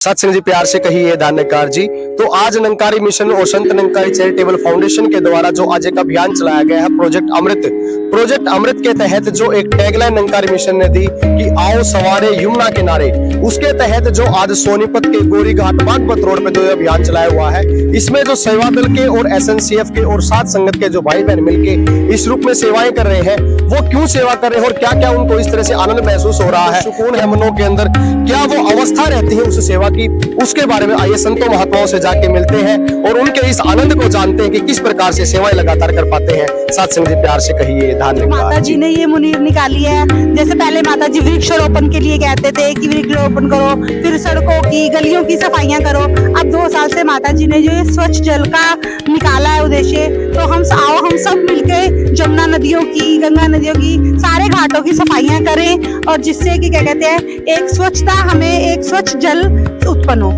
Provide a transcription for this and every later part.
सत्संग जी प्यार से कहिए दानकार जी। तो आज निरंकारी मिशन और संत निरंकारी चैरिटेबल फाउंडेशन के द्वारा जो आज एक अभियान चलाया गया है प्रोजेक्ट अमृत के तहत जो एक टैगलाइन निरंकारी मिशन ने दी कि आओ सवारे यमुना किनारे, उसके तहत जो आज सोनीपत के गोरी घाट बागपत रोड पे जो अभियान चलाया हुआ है, इसमें जो सेवा दल के और एसएनसीएफ के और साथ संगत के जो भाई बहन मिलके इस रूप में सेवाएं कर रहे हैं, वो क्यों सेवा कर रहे हैं और क्या क्या उनको इस तरह से आनंद महसूस हो रहा है, सुकून है मनों के अंदर, क्या वो अवस्था रहती है उस सेवा की, उसके बारे में आइए संतों महात्माओं से जाके मिलते हैं और उनके इस आनंद को जानते हैं कि किस प्रकार से सेवाएं लगातार कर पाते हैं। सत्संग जी प्यार से कहिए धन्यवाद। माता जी ने ये मुनीर निकाली है। जैसे पहले माता जी वृक्षारोपण के लिए कहते थे कि वृक्षारोपण करो, फिर सड़कों की गलियों की सफाइयां करो। अब 2 साल से माता जी ने जो ये स्वच्छ जल का निकाला है उद्देश्य, तो हम सब मिलके जमुना नदियों की, गंगा नदियों की, सारे घाटों की सफाइयां करें और जिससे कि क्या कहते हैं एक स्वच्छता, हमें एक स्वच्छ जल उत्पन्न हो।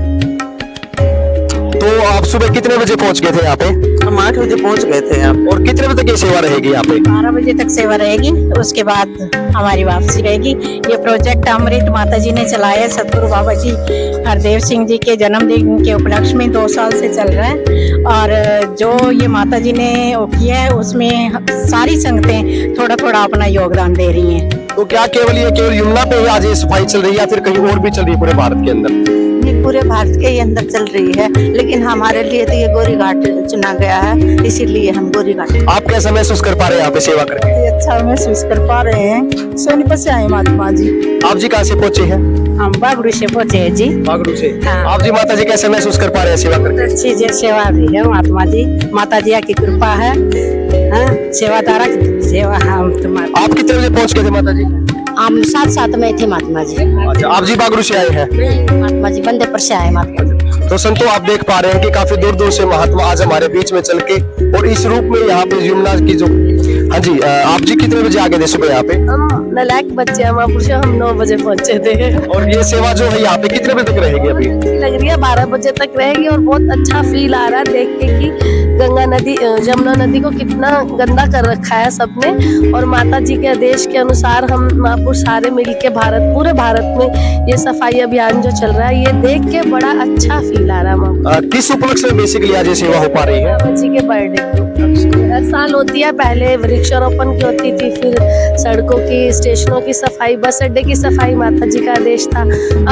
तो आप सुबह कितने बजे पहुंच गए थे यहाँ पे? हम 8 बजे पहुंच गए थे यहाँ। और कितने बजे तक ये सेवा रहेगी यहाँ पे? 12 बजे तक सेवा रहेगी, उसके बाद हमारी वापसी रहेगी। ये प्रोजेक्ट अमृत माता जी ने चलाया, सतगुरु बाबा जी हरदेव सिंह जी के जन्मदिन के उपलक्ष्य में 2 साल से चल रहा है। और जो ये माता जी ने किया है उसमें सारी संगतें थोड़ा थोड़ा अपना योगदान दे रही हैं। तो क्या केवल यमुना पे ही आज ये सफाई चल रही है या फिर कहीं और भी चल रही है पूरे भारत के अंदर? पूरे भारत के ही अंदर चल रही है, लेकिन हमारे लिए तो ये गोरी घाट चुना गया है, इसीलिए हम गोरी घाट। आप कैसा महसूस कर पा रहे हैं यहाँ पे सेवा करके? अच्छा महसूस कर पा रहे हैं। सोनीपत से आए महात्मा जी। आप जी कहाँ से पहुँचे हैं? हम बागड़ू से पहुंचे हैं जी। बागड़ू से। हाँ। आप जी माता जी कैसे महसूस कर पा रहे हैं सेवा करके? अच्छी जी सेवा दी है महात्मा जी, माता जी की कृपा है। हाँ, सेवादारा की सेवा। हम तुम्हारे आप कितने बजे पहुँच गए थे माता जी? हम साथ में थे महात्मा जी। अच्छा, आप जी बागड़ू से आए हैं? महात्मा जी बंदेपुर से आए महात्मा जी। तो संतो आप देख पा रहे हैं कि काफी दूर दूर से महात्मा आज हमारे बीच में चल के और इस रूप में यहाँ पे यमुना की जो। हाँ जी, आप जी कितने बजे आ गए थे सुबह यहाँ पे? हम नलायक बच्चे हम 9 बजे पहुँचे थे। और ये सेवा जो है यहाँ पे कितने बजे तक रहेगी अभी? लग रही है 12 बजे तक रहेगी और बहुत अच्छा फील आ रहा है देख के कि गंगा नदी, जमुना नदी को कितना गंदा कर रखा है सबने। और माता जी के आदेश के अनुसार हम महापुरुष सारे मिलके पूरे भारत में ये सफाई अभियान जो चल रहा है, ये देख के बड़ा अच्छा फील आ रहा है। किस उपलक्ष्य में बेसिकली आज ये सेवा हो पा रही है? बाबा जी के बर्थडे हर साल होती है। पहले वृक्षारोपण की होती थी, फिर सड़कों की, स्टेशनों की सफाई, बस अड्डे की सफाई माता जी का आदेश था।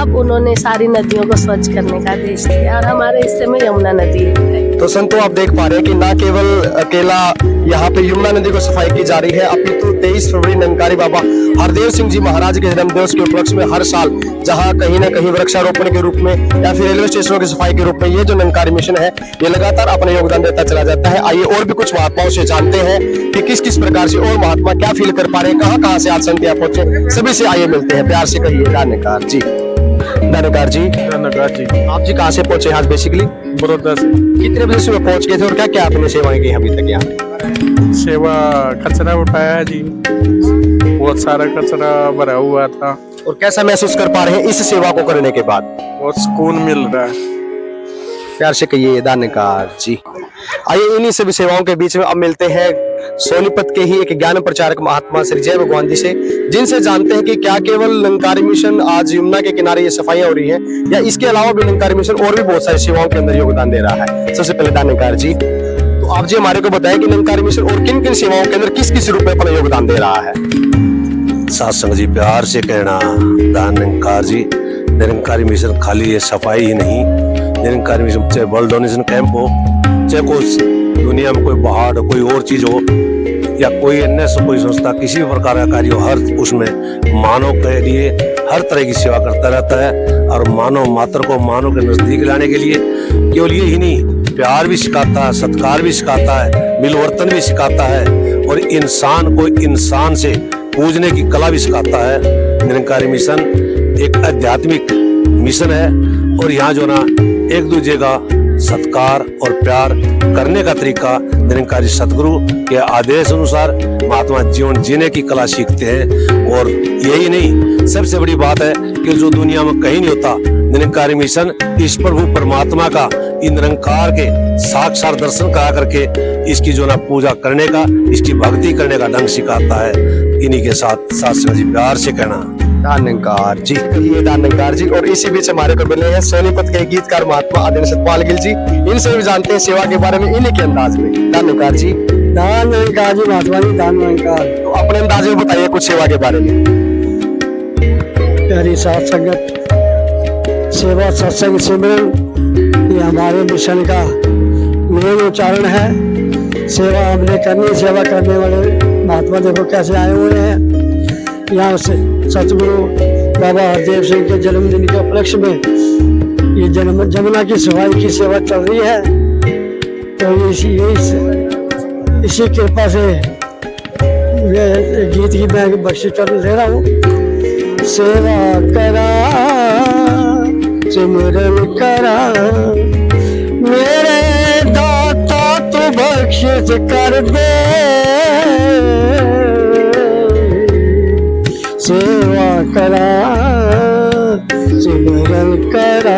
अब उन्होंने सारी नदियों को स्वच्छ करने का आदेश दिया और हमारे हिस्से में यमुना नदी है। तो संतो आप देख पा रहे हैं कि न केवल अकेला यहाँ पे यमुना नदी को सफाई की जा रही है, अपितु 23 फरवरी निरंकारी बाबा हरदेव सिंह जी महाराज के जन्मदिवस के उपलक्ष्य में हर साल जहाँ कहीं न कहीं वृक्षारोपण के रूप में या फिर रेलवे स्टेशनों की सफाई के रूप में ये जो निरंकारी मिशन है ये लगातार अपना योगदान देता चला जाता है। आइए और भी कुछ महात्माओं से जानते हैं कि किस किस प्रकार से और महात्मा क्या फील कर पा रहे हैं, कहाँ से आज संत यहाँ पहुंचे, सभी से आइए मिलते हैं। प्यार से कहिए दानकार जी। दानकार जी। आप जी कहाँ से पहुंचे आज बेसिकली? बड़ौदा से। कितने बजे सुबह पहुंच गए थे और क्या क्या आपने सेवाएं की अभी तक यहाँ? सेवा कचरा उठाया है जी, बहुत सारा कचरा भरा हुआ था। और कैसा महसूस कर पा रहे हैं इस सेवा को करने के बाद? बहुत सुकून मिल रहा है। प्यार से कहिए दानकार जी। आइए इन्हीं सभी सेवाओं के बीच में अब मिलते हैं सोनीपत के ही एक ज्ञान प्रचारक महात्मा श्री जय भगवान जी से, जिनसे जानते हैं कि क्या केवल निरंकारी मिशन आज यमुना के किनारे ये सफाइयां हो रही हैं या इसके अलावा भी निरंकारी मिशन और भी बहुत सारी सेवाओं के अंदर योगदान दे रहा है। सबसे पहले दानकार जी, तो आप जी हमारे को बताएं कि निरंकारी मिशन और किन किन सेवाओं के अंदर किस किस रूप में अपना योगदान दे रहा है? सत्संग जी प्यार से कहना दानकार जी, निरंकारी मिशन खाली ये सफाई ही नहीं, निरंकारी मिशन चाहे ब्लड डोनेशन कैंप हो, चाहे कोई दुनिया में कोई बाढ़ हो, कोई और चीज हो या कोई अन्य कोई संस्था किसी भी प्रकार का कार्य हो, हर उसमें मानव के लिए हर तरह की सेवा करता रहता है। और मानव मात्र को मानव के नजदीक लाने के लिए केवल ये ही नहीं, प्यार भी सिखाता है, सत्कार भी सिखाता है, मिलवर्तन भी सिखाता है और इंसान को इंसान से पूजने की कला भी सिखाता है। निरंकारी मिशन एक आध्यात्मिक मिशन है और यहाँ जो ना एक दूसरे का सत्कार और प्यार करने का तरीका निरंकारी सतगुरु के आदेश अनुसार महात्मा जीवन जीने की कला सीखते हैं। और यही नहीं, सबसे बड़ी बात है कि जो दुनिया में कहीं नहीं होता, निरंकारी मिशन इस प्रभु परमात्मा का, इन निरंकार के साक्षात दर्शन करा करके इसकी जो ना पूजा करने का, इसकी भक्ति करने का ढंग सिखाता है। इन्हीं के साथ साथ जी प्यार से कहना दानंकार जी, ये दानंकार जी। और इसी बीच हमारे को मिले हैं सोनीपत के गीतकार महात्मा आदरणीय सतपाल गिल जी। इनसे भी जानते हैं सेवा के बारे में इन्हीं के अंदाज में। दानंकार जी, दानंकार जी, महात्मा जी दानंकार। तो अपने अंदाज में बताइए कुछ सेवा के बारे में। प्यारी साथ संगत, सेवा सत्संग सिमरन ये हमारे मिशन का मेन उच्चारण है। सेवा हमने करनी, सेवा करने वाले महात्मा देखो कैसे आए हुए हैं। यहाँ से सतगुरु बाबा हरदेव सिंह के जन्मदिन के उपलक्ष्य में ये जमुना की सफाई की सेवा चल रही है। तो इसी कृपा से ये गीत की मैं बख्शिश कर ले रहा हूँ। सेवा करा सिमरन करा मेरे दाता तू बख्शिश कर दे। सेवा करा सिमरन करा।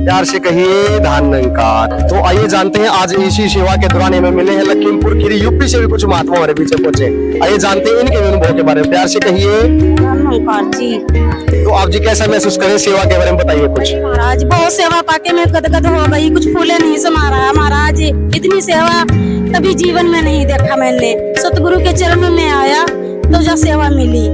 प्यार से कहिए दानंकार। तो आइए जानते हैं आज इसी सेवा के दौरान हमें मिले हैं लखीमपुर खीरी यूपी से भी कुछ महात्मा हमारे पीछे पहुंचे। आइए जानते हैं इनके अनुभव के बारे में। प्यार से कहिए दानंकार जी। तो आप जी कैसा महसूस करें सेवा के बारे में बताइए कुछ। महाराज बहुत सेवा पाके मैं गदगद हो गई, कुछ फूले नहीं समा रहा महाराज। इतनी सेवा कभी जीवन में नहीं देखा मैंने। सतगुरु के चरणों में आया तो जो सेवा मिली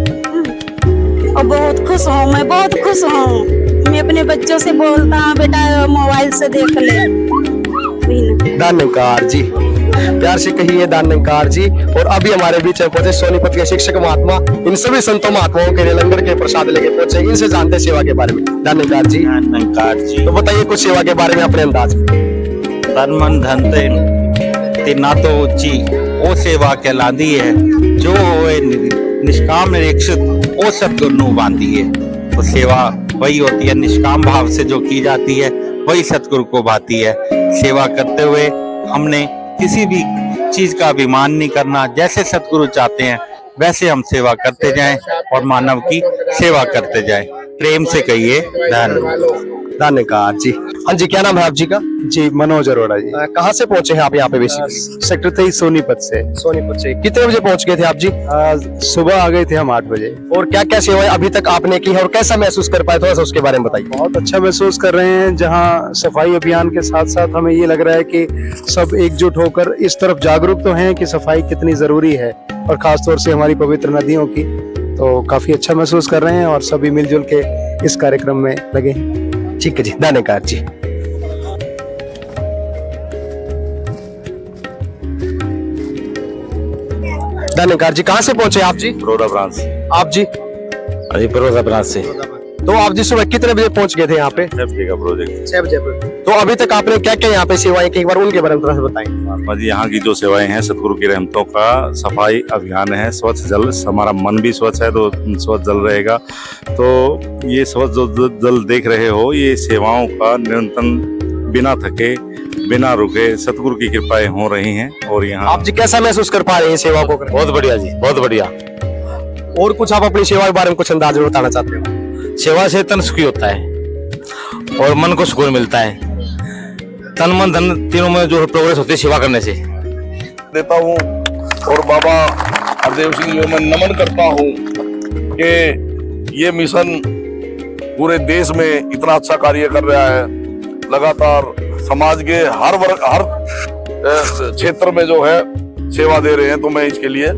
और बहुत खुश हूँ, मैं बहुत खुश हूँ। मैं अपने बच्चों से बोलता हूँ बेटा मोबाइल से देख ले। दानंकार जी, प्यार से कहिए दानंकार जी। और अभी हमारे बीच में पहुंचे सोनीपत के शिक्षक महात्मा, इन सभी संतों महात्माओं के लिए लंगर के प्रसाद लेके पहुंचे। इनसे जानते हैं सेवा के बारे में। दानंकार जी, दानंकार जी, तो बताइए कुछ सेवा के बारे में अपने अंदाज में। तन मन धन ते ना तो ऊंची वो सेवा कहलाती है जो होए निष्काम निरीक्षित वो सतगुरु बांधी है। तो सेवा वही होती है निष्काम भाव से जो की जाती है वही सतगुरु को भाती है। सेवा करते हुए हमने किसी भी चीज का अभिमान नहीं करना। जैसे सतगुरु चाहते हैं वैसे हम सेवा करते जाएं और मानव की सेवा करते जाएं। प्रेम से कहिए दानंकार जी। हाँ जी, क्या नाम है आप जी का? जी मनोज अरोड़ा जी। कहाँ से पहुंचे हैं आप यहाँ पे? बेसिकली सेक्टर 23 सोनीपत से। सोनीपत से। कितने बजे पहुंच गए थे आप जी? सुबह आ गए थे हम 8 बजे। और क्या क्या सेवाएं अभी तक आपने की है और कैसा महसूस कर पाए, थोड़ा सा उसके बारे में बताइए। बहुत अच्छा महसूस कर रहे हैं। जहां सफाई अभियान के साथ साथ हमें ये लग रहा है कि सब एकजुट होकर इस तरफ जागरूक तो हैं कि सफाई कितनी जरूरी है, और खासतौर से हमारी पवित्र नदियों की। तो काफी अच्छा महसूस कर रहे हैं और सभी मिलजुल के इस कार्यक्रम में लगे हैं। ठीक है जी, दानंकार जी। दानंकार जी, कहाँ से पहुंचे आप जी? बड़ौदा ब्रांच। आप जी? अभी बड़ौदा ब्रांच से। तो आप जी सुबह कितने बजे पहुंच गए थे यहाँ पे? 6 बजे का प्रोजेक्ट। 6 बजे। तो अभी तक आपने क्या क्या यहाँ पे सेवाएं की, एक बार उनके बारे में थोड़ा सा बताएं। महात्मा जी, यहाँ की जो सेवाएं हैं सतगुरु की रहमतों का सफाई अभियान है। स्वच्छ जल, हमारा मन भी स्वच्छ है तो स्वच्छ जल रहेगा। तो ये स्वच्छ जो जल देख रहे हो, ये सेवाओं का निरंतर बिना थके बिना रुके सतगुरु की कृपाएं हो रही हैं। और यहाँ आप जी कैसा महसूस कर पा रहे हैं सेवा को? बहुत बढ़िया जी, बहुत बढ़िया। और कुछ आप अपनी सेवा के बारे में कुछ अंदाज में बताना चाहते हो? सेवा से तन सुखी होता है और मन को सुकून मिलता है। तन मन धन तीनों में जो प्रोग्रेस होती है सेवा करने से। देता हूँ और बाबा हरदेव सिंह जी मैं नमन करता हूँ कि ये मिशन पूरे देश में इतना अच्छा कार्य कर रहा है। लगातार समाज के हर वर्ग हर क्षेत्र में जो है सेवा दे रहे हैं। तो मैं इसके लिए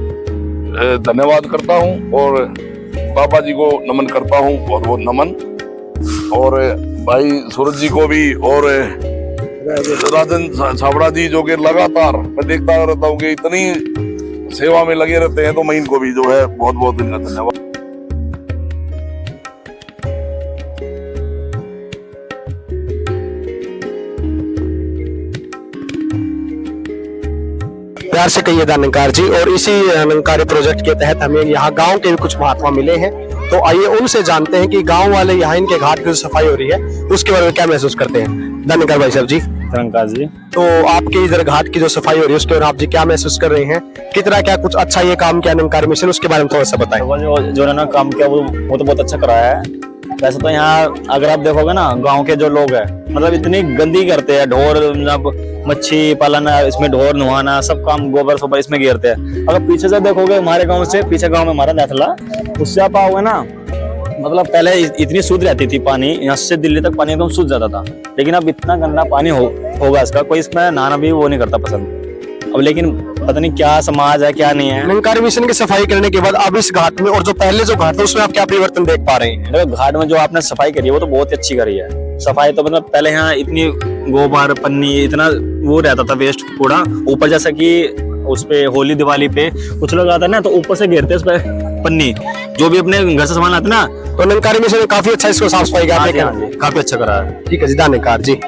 धन्यवाद करता हूँ और बाबा जी को नमन करता हूँ, बहुत बहुत नमन। और भाई सूरज जी को भी और राजन छाबड़ा जी जो कि लगातार मैं देखता रहता हूँ कि इतनी सेवा में लगे रहते हैं। तो मैं इनको भी जो है बहुत बहुत इनका धन्यवाद। प्यार से कहिए दानंकार जी। और इसी निरंकारी प्रोजेक्ट के तहत हमें यहाँ गांव के भी कुछ महात्मा मिले हैं। तो आइए उनसे जानते हैं कि गांव वाले यहाँ इनके घाट की जो सफाई हो रही है उसके बारे में क्या महसूस करते हैं। दानंकार भाई साहब जी। दानंकार जी, तो आपके इधर घाट की जो सफाई हो रही है उसके बारे में आप जी क्या महसूस कर रहे हैं? कितना क्या कुछ अच्छा ये काम किया निरंकारी मिशन, उसके बारे में थोड़ा सा बताएं। जो उन्होंने काम किया वो तो बहुत अच्छा कराया है। वैसे तो यहाँ अगर आप देखोगे ना गांव के जो लोग हैं मतलब इतनी गंदी करते हैं, ढोर मच्छी पालन, इसमें ढोर नुहाना, सब काम गोबर सोबर इसमें घेरते हैं। अगर पीछे से देखोगे हमारे गांव से, पीछे गांव में हमारा नेथला, उससे आप आओगे ना, मतलब पहले इतनी शुद्ध रहती थी पानी, यहाँ से दिल्ली तक पानी एकदम शुद्ध जाता था, लेकिन अब इतना गंदा पानी होगा इसका, कोई इसमें नहाना भी वो नहीं करता पसंद अब। लेकिन पता नहीं क्या समाज है क्या नहीं है। निरंकारी मिशन की सफाई करने के बाद अब इस घाट में और जो पहले जो घाट था उसमें आप क्या परिवर्तन देख पा रहे हैं? देखो घाट में जो आपने सफाई करी है वो तो बहुत ही अच्छी करी है। सफाई तो मतलब पहले यहाँ इतनी गोबर पन्नी इतना वो रहता था वेस्ट कूड़ा, ऊपर जैसा कि उस पे होली दिवाली पे कुछ लोग आता है ना तो ऊपर से घेरते उस पे पन्नी, जो भी अपने घर से सामान आते ना, तो निरंकारी मिशन ने काफी अच्छा इसको साफ सफाई हाँ जी, काफी अच्छा करा है। ठीक है जी, धन्यकार जी।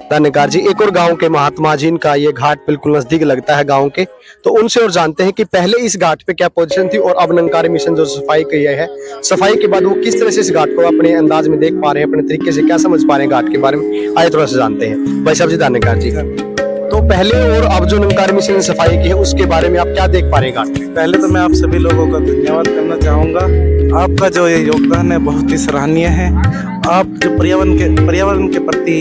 धन्यकार जी। एक और गांव के महात्मा जी, इनका ये घाट बिल्कुल नजदीक लगता है गांव के, तो उनसे और जानते हैं कि पहले इस घाट पे क्या पोजीशन थी और अब निरंकारी मिशन जो सफाई की है, सफाई के बाद वो किस तरह से इस घाट को अपने अंदाज में देख पा रहे हैं, अपने तरीके से क्या समझ पा रहे हैं घाट के बारे में, आइए थोड़ा सा जानते हैं। भाई साहब जी, धन्यकार जी। तो पहले और अब जो निरंकारी मिशन ने सफाई की है उसके बारे में आप क्या देख पा रहे हैं घाट में? पहले तो मैं आप सभी लोगों का धन्यवाद करना चाहूँगा। आपका जो ये योगदान है बहुत ही सराहनीय है। आप जो पर्यावरण के प्रति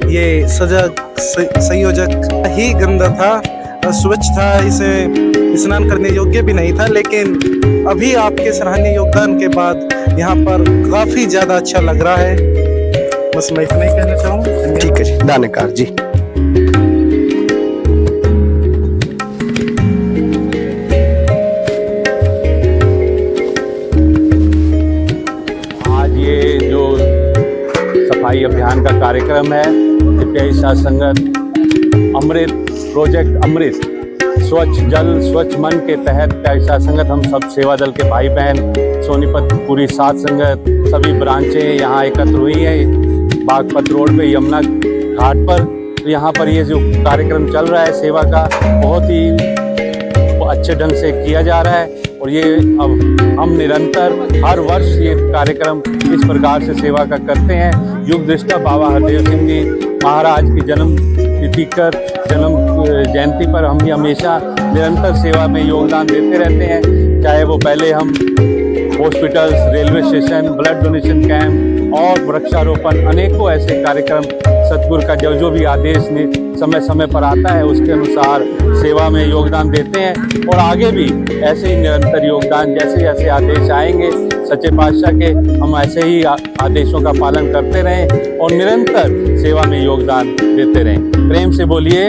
ये सजग संयोजक ही गंदा था, स्वच्छ था, इसे स्नान करने योग्य भी नहीं था, लेकिन अभी आपके सराहनीय योगदान के बाद यहाँ पर काफ़ी ज़्यादा अच्छा लग रहा है। बस मैं इतना ही कहना चाहूँगा। ठीक है जी, धन्यकार जी। सफाई अभियान का कार्यक्रम है, प्यारी साथ संगत अमृत प्रोजेक्ट अमृत स्वच्छ जल स्वच्छ मन के तहत प्यारी साथ संगत हम सब सेवा दल के भाई बहन सोनीपत पूरी साथ संगत सभी ब्रांचें यहाँ एकत्र हुई हैं बागपत रोड पे यमुना घाट पर। तो यहाँ पर ये जो कार्यक्रम चल रहा है सेवा का, बहुत ही अच्छे ढंग से किया जा रहा है और ये अब हम निरंतर हर वर्ष ये कार्यक्रम इस प्रकार से सेवा का करते हैं। युग दृष्टा बाबा हरदेव सिंह जी महाराज की जन्म जयंती पर हम भी हमेशा निरंतर सेवा में योगदान देते रहते हैं, चाहे वो पहले हम hospitals, railway station, blood donation camp और वृक्षारोपण, अनेकों ऐसे कार्यक्रम सतगुरु का जो भी आदेश समय समय पर आता है उसके अनुसार सेवा में योगदान देते हैं और आगे भी ऐसे ही निरंतर योगदान जैसे जैसे आदेश आएंगे सच्चे पातशाह के, हम ऐसे ही आदेशों का पालन करते रहें और निरंतर सेवा में योगदान देते रहें। प्रेम से बोलिए।